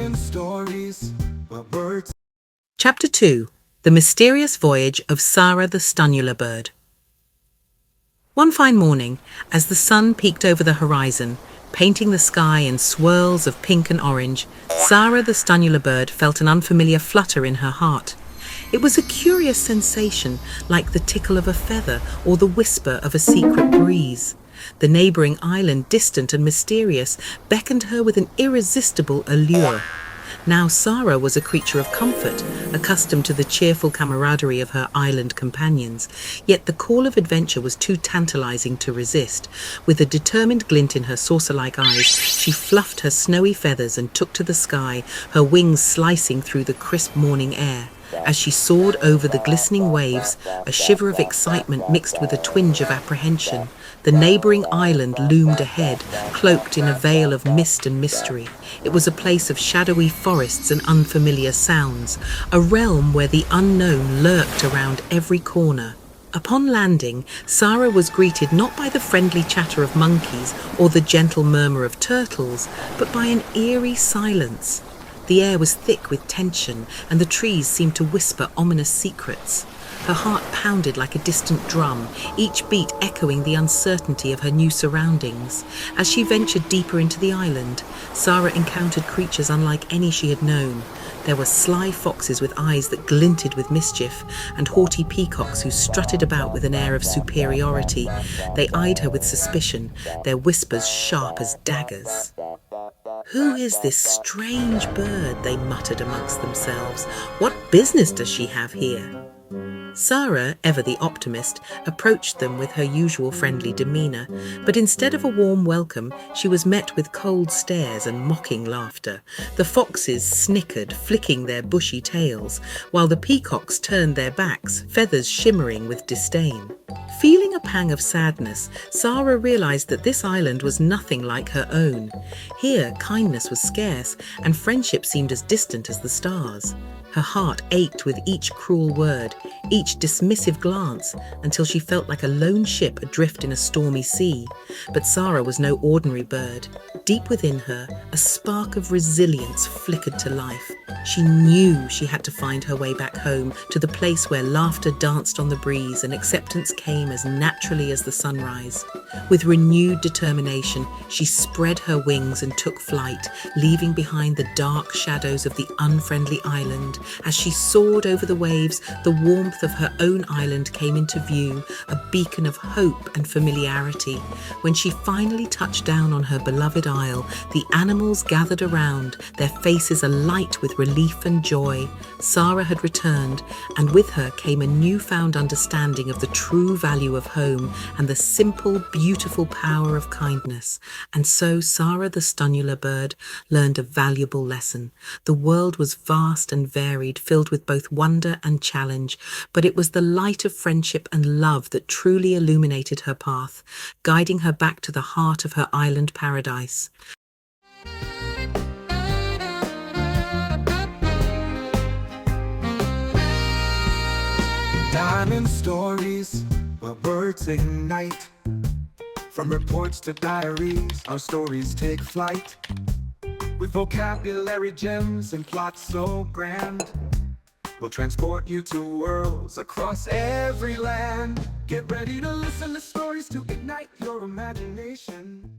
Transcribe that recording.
Diamond stories, but birds. Chapter 2. The Mysterious Voyage of Sarah the Stunula Bird. One fine morning, as the sun peeked over the horizon, painting the sky in swirls of pink and orange, Sarah the Stunula Bird felt an unfamiliar flutter in her heart. It was a curious sensation, like the tickle of a feather or the whisper of a secret breeze. The neighbouring island, distant and mysterious, beckoned her with an irresistible allure. Now Sarah was a creature of comfort, accustomed to the cheerful camaraderie of her island companions, yet the call of adventure was too tantalizing to resist. With a determined glint in her saucer-like eyes, she fluffed her snowy feathers and took to the sky, her wings slicing through the crisp morning air. As she soared over the glistening waves, a shiver of excitement mixed with a twinge of apprehension. The neighbouring island loomed ahead, cloaked in a veil of mist and mystery. It was a place of shadowy forests and unfamiliar sounds, a realm where the unknown lurked around every corner. Upon landing, Sarah was greeted not by the friendly chatter of monkeys or the gentle murmur of turtles, but by an eerie silence. The air was thick with tension, and the trees seemed to whisper ominous secrets. Her heart pounded like a distant drum, each beat echoing the uncertainty of her new surroundings. As she ventured deeper into the island, Sarah encountered creatures unlike any she had known. There were sly foxes with eyes that glinted with mischief, and haughty peacocks who strutted about with an air of superiority. They eyed her with suspicion, their whispers sharp as daggers. "Who is this strange bird?" they muttered amongst themselves. "What business does she have here?" Sarah, ever the optimist, approached them with her usual friendly demeanour, but instead of a warm welcome, she was met with cold stares and mocking laughter. The foxes snickered, flicking their bushy tails, while the peacocks turned their backs, feathers shimmering with disdain. Feeling a pang of sadness, Sarah realised that this island was nothing like her own. Here, kindness was scarce, and friendship seemed as distant as the stars. Her heart ached with each cruel word, each dismissive glance, until she felt like a lone ship adrift in a stormy sea. But Sarah was no ordinary bird. Deep within her, a spark of resilience flickered to life. She knew she had to find her way back home, to the place where laughter danced on the breeze and acceptance came as naturally as the sunrise. With renewed determination, she spread her wings and took flight, leaving behind the dark shadows of the unfriendly island. As she soared over the waves, the warmth of her own island came into view, a beacon of hope and familiarity. When she finally touched down on her beloved isle, the animals gathered around, their faces alight with relief and joy. Sarah had returned, and with her came a newfound understanding of the true value of home and the simple, beautiful power of kindness. And so Sarah the Stunula Bird learned a valuable lesson. The world was vast and varied, filled with both wonder and challenge, but it was the light of friendship and love that truly illuminated her path, guiding her back to the heart of her island paradise. Diamond stories, but birds ignite. From reports to diaries, our stories take flight. With vocabulary gems and plots so grand, we'll transport you to worlds across every land. Get ready to listen to stories to ignite your imagination.